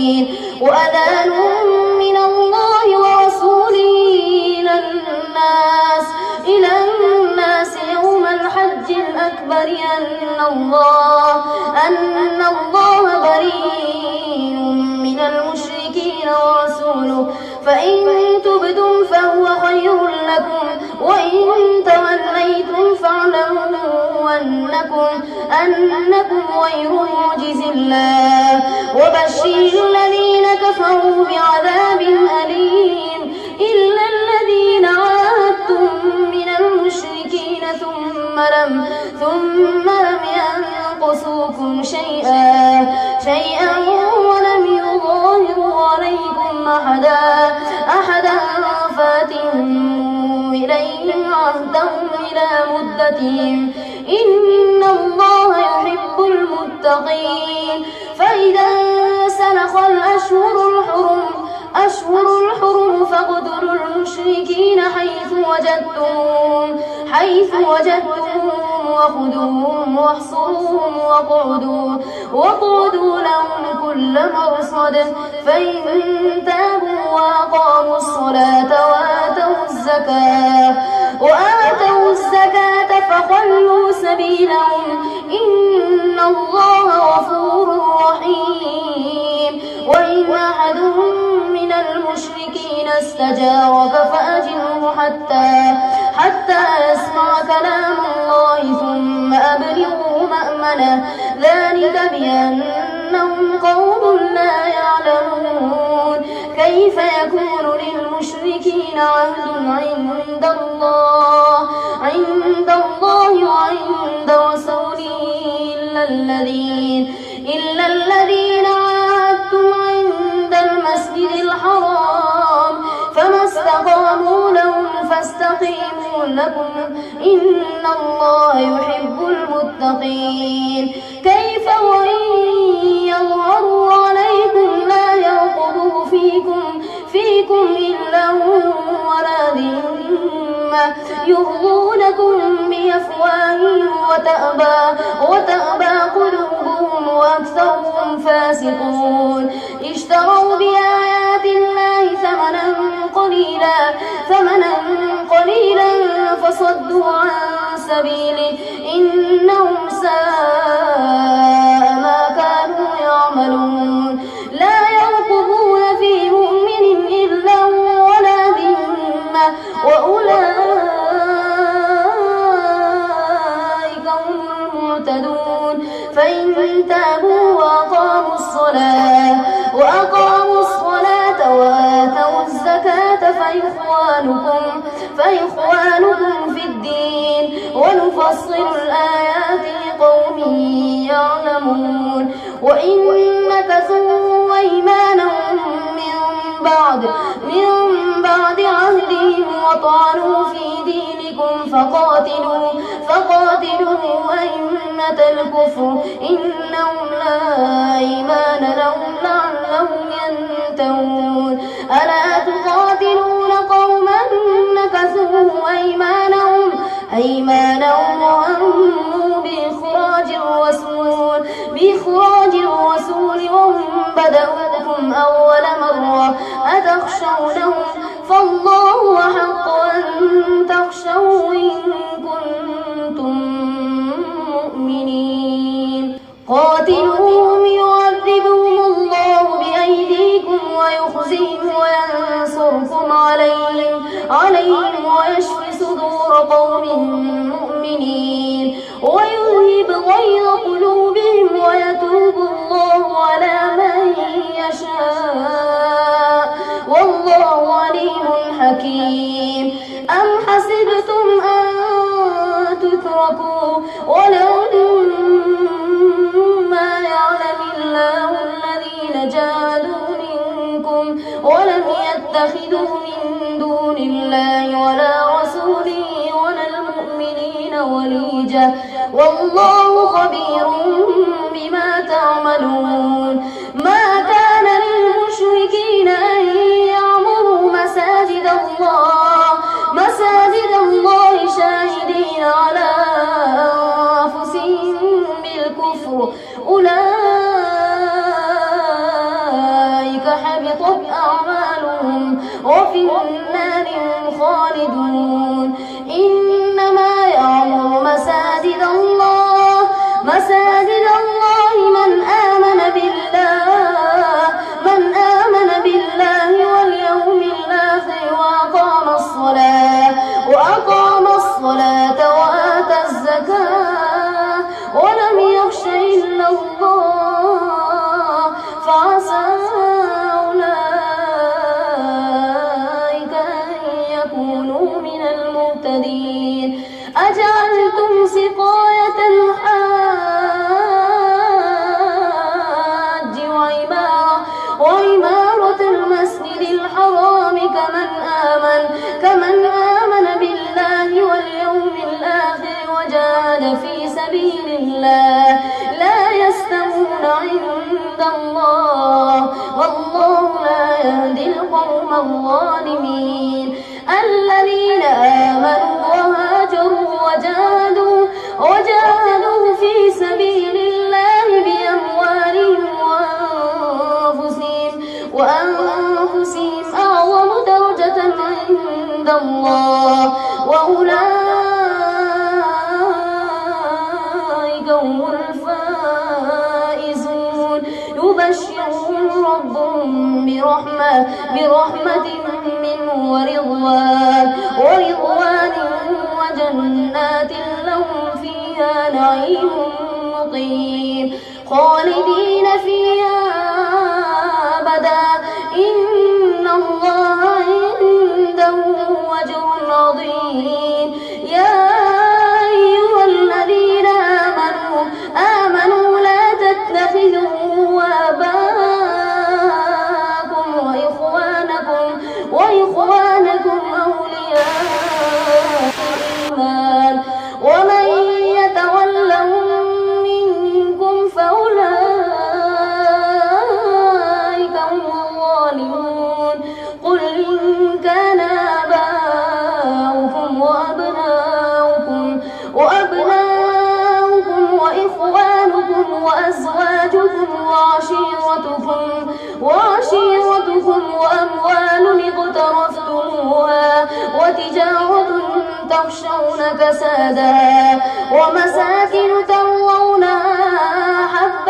المبين وأذان من الله ورسوله إلى الناس يوم الحج الأكبر أن الله بريء من المشركين ورسوله فإن تبتم فهو خير لكم وإن توليتم فاعلموا أنكم غير معجز الله وبشر الذين كفروا بعذاب أليم إلا الذين عاهدتم من المشركين ثم لم ينقصوكم شيئا ولم يظاهروا عليكم أحدا فاتموا إليهم عهدهم إلى مدتهم إن الله يحب المتقين فإذا سلخ أشهر الحرم فاقتلوا المشركين حيث وجدتموهم وخذوهم واحصروهم وقعدوا لهم كل مرصد فإن تابوا وأقاموا الصلاة وآتوا الزكاة فخلوا سبيلهم إن الله غفور رحيم وإن أحد من المشركين استجارك فأجره حتى يسمع كلام الله ثم أبلغه مأمنه ذلك بأنهم قوم لا يعلمون كيف يكون للمشركين عهد عند الله وعند رسوله إلا الذين عاهدتم عند المسجد الحرام فما استقاموا لهم فاستقيموا لكم إن الله يحب المتقين كيف وإن يظهروا عليكم لا يرقبوا فيكم إلا ولا ذمة يرضونكم بأفواههم وتأبى قلوبهم وأكثرهم فاسقون اشتروا بآيات الله ثمنا قليلا فصدوا عن سبيله إنهم ساء ما كانوا يعملون لا يرقبون في مؤمن إلا ولا ذمة وأولئك هم المعتدون فإن تابوا وأقاموا الصلاة وآتوا الزكاة فإخوانكم في الدين ونفصل الآيات لقوم يعلمون وإن نكثوا أيمانهم من بعد عهدهم وطعنوا في دينكم فقاتلوا أئمة الكفر إنهم لا إيمان لهم لعلهم ينتهون ألا تقاتلون قوما نكثوا أيمانهم وهموا بإخراج الرسول وهم بدأوكم أول مرة أتخشونهم فالله أحق أن تخشوا إن كنتم مؤمنين قاتلوهم يعذبهم الله بأيديكم ويخزيهم وينصركم عليهم ويشفي صدور قوم مؤمنين ويذهب غيظ قلوبهم ويتوب الله على من يشاء والله عليم حكيم أم حسبتم أن تتركوا ولما يعلم الله الذين جاهدوا منكم ولم يتخذوا من دون الله ولا رسوله ولا المؤمنين وليجة والله خبير بما تعملون ما كان للمشركين أن يعمروا مساجد الله شاهدين على أنفسهم بالكفر أولئك وجدتم سقاية الحاج وعمارة المسجد الحرام كمن آمن بالله واليوم الآخر وجاهد في سبيل الله لا يستوون عند الله والله لا يهدي القوم الظالمين. الذين آمنوا وهاجروا وجاهدوا في سبيل الله بأموالهم وأنفسهم أعظم درجة عند الله وأولئك هم الفائزون. يبشرهم ربهم برحمة منه ورضوان وجنات لهم فيها نعيم مقيم خالدين فيها أبدا إن الله عنده أجر عظيم. يا أيها الذين آمنوا لا تتخذوا آباءكم وإخوانكم أولياء الإيمان ومن يتولهم منكم فأولئك هم الظالمون. قل إن كان آباؤكم وأبناؤكم وإخوانكم وأزواجكم وعشيرتكم وأموال اقترفتموها وتجارة تخشون كسادها ومساكن ترضونها أحب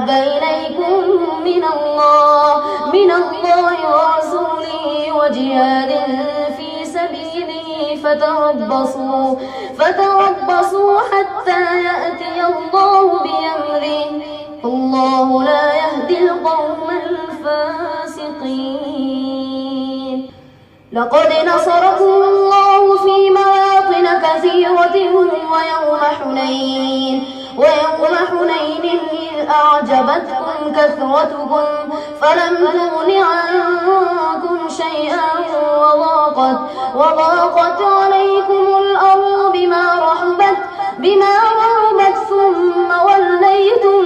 إليكم من الله ورسوله وجهاد في سبيله فتربصوا حتى يأتي الله بأمره الله لا يهدي القوم الفاسقين. لقد نصركم الله في مواطن كثيرة ويوم حنين إذ أعجبتكم كثرتكم فلم تغن عنكم شيئا وضاقت عليكم الأرض بما رحبت ثم وليتم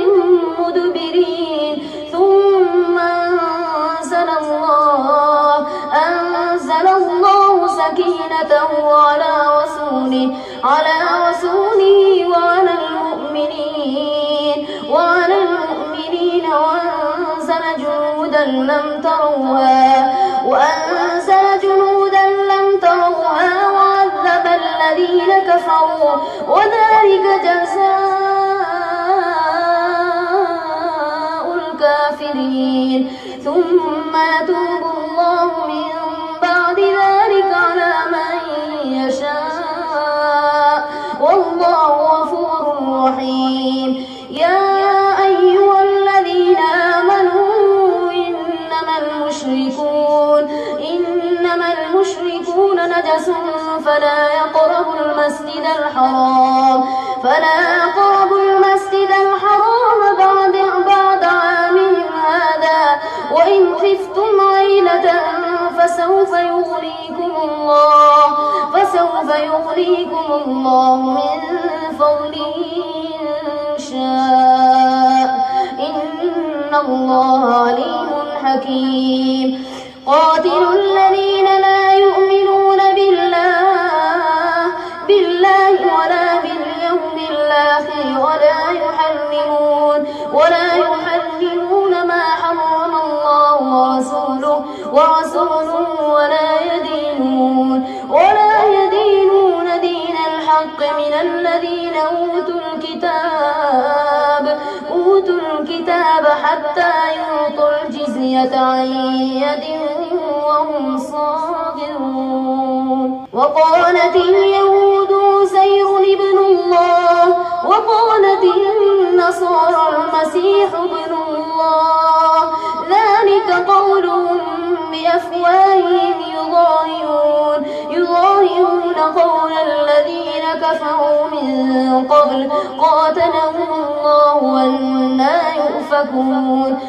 مدبرين ثم أنزل الله سكينته على رسوله وعلى المؤمنين وأنزل جنودا لم تروها وعذب الذين كفروا وذلك جزاء الكافرين. ثم يتوب الله من بعد ذلك على من يشاء والله غفور رحيم. يا أيها الذين آمنوا إنما المشركون نجس فلا يقربوا المسجد الحرام بعد عامهم هذا وإن خفتم عيلة فسوف يغنيكم الله من فضله إن شاء إن الله عليم حكيم. قاتلوا الذين لا يؤمنون بالله ولا باليوم الآخر ولا يحرمون ما حرم الله ورسوله ولا يدينون دين الحق من الذين أوتوا الكتاب حتى يعطوا الجزية عن يد وهم صاغرون. وقالت اليهود عزير ابن الله وقالت النصارى المسيح ابن الله ذلك قولهم بأفواههم يضاهئون قول الذين كفروا من قبل قاتلهم الله أنى يؤفكون